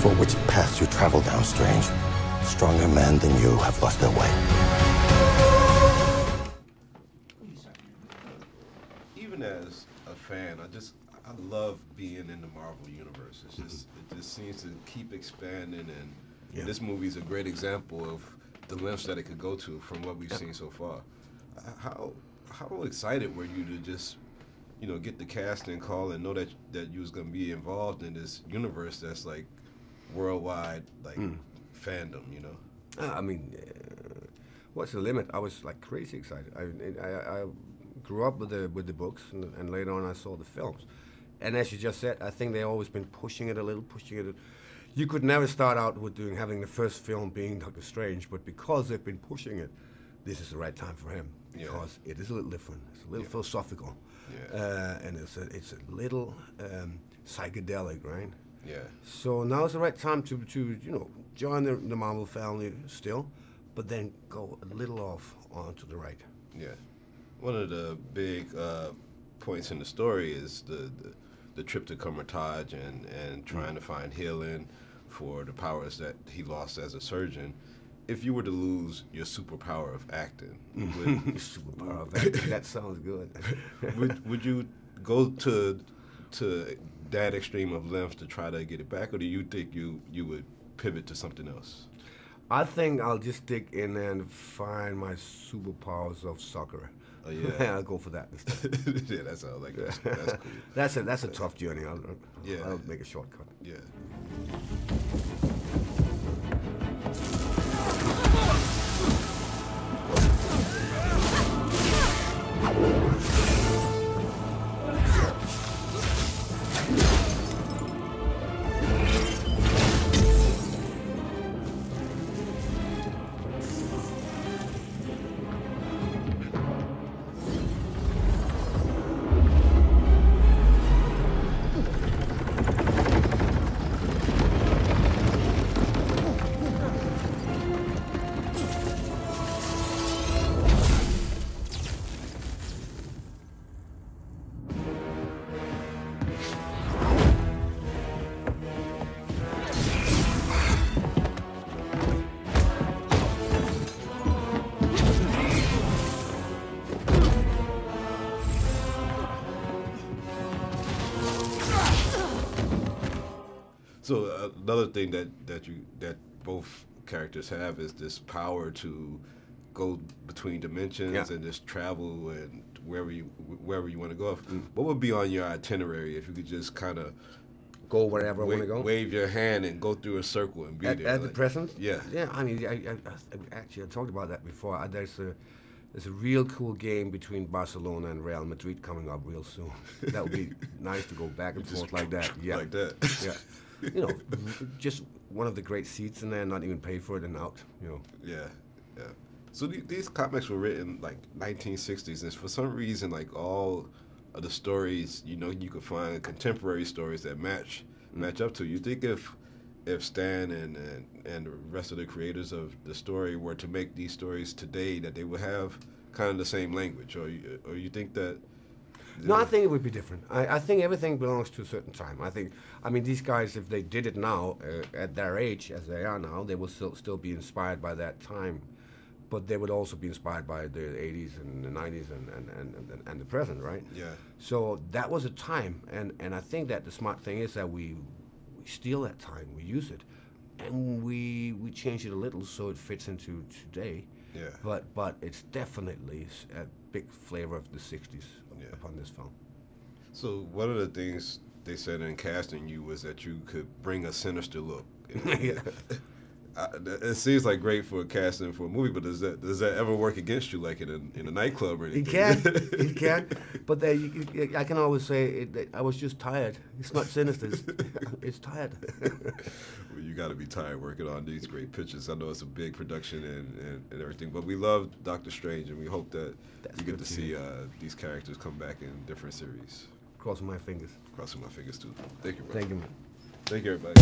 careful which paths you travel down, Strange. Stronger men than you have lost their way. Even as a fan, I love being in the Marvel universe. It just seems to keep expanding, and this movie is a great example of the lengths that it could go to from what we've seen so far. How excited were you to just, get the casting call and know that you was gonna be involved in this universe that's like worldwide, like fandom, I mean, what's the limit? I was like crazy excited. I grew up with the books, and later on I saw the films. And as you just said, I think they've always been pushing it a little. You could never start out with having the first film being Doctor Strange, but because they've been pushing it, this is the right time for him, because it is a little different. It's a little philosophical, and it's a little psychedelic, right? Yeah. So now is the right time to join the Marvel family still, but then go a little off onto the right. Yeah. One of the big points in the story is the trip to Comertage and trying to find healing for the powers that he lost as a surgeon. If you were to lose your superpower of acting, superpower of acting, that sounds good. would you go to that extreme of length to try to get it back, or do you think you would pivot to something else? I think I'll just dig in and find my superpowers of soccer. Oh, yeah. I'll go for that instead. Yeah, that sounds like that's cool. That's a tough journey. I'll make a shortcut. Yeah. So another thing that both characters have is this power to go between dimensions and just travel and wherever you want to go. What would be on your itinerary if you could just kind of go wherever I want to go? Wave your hand and go through a circle and be there. At the present? Yeah. Yeah. I mean, I actually talked about that before. There's a real cool game between Barcelona and Real Madrid coming up real soon. That would be nice to go back and forth like that. Yeah. Like that. Yeah. Just one of the great seats in there, not even pay for it and out. Yeah. Yeah. So these comics were written like 1960s, and for some reason, like all of the stories, you could find contemporary stories that match up to. You think if Stan and the rest of the creators of the story were to make these stories today, that they would have kind of the same language, or you think that? No, I think it would be different. I think everything belongs to a certain time. I mean, these guys, if they did it now, at their age, as they are now, they will still be inspired by that time. But they would also be inspired by the 80s and the 90s and the present, right? Yeah. So that was a time, and I think that the smart thing is that we steal that time, we use it, and we change it a little so it fits into today. Yeah. But it's definitely a big flavor of the 60s upon this film. So one of the things they said in casting you was that you could bring a sinister look. Yeah. It seems like great for casting for a movie, but does that ever work against you, like in a nightclub or anything? It can. But I can always say I was just tired. It's not sinister. It's tired. Well, you got to be tired working on these great pictures. I know it's a big production and everything, but we love Doctor Strange, and we hope that you get to see these characters come back in different series. Crossing my fingers. Crossing my fingers too. Thank you, bro. Thank you, man. Thank you, everybody.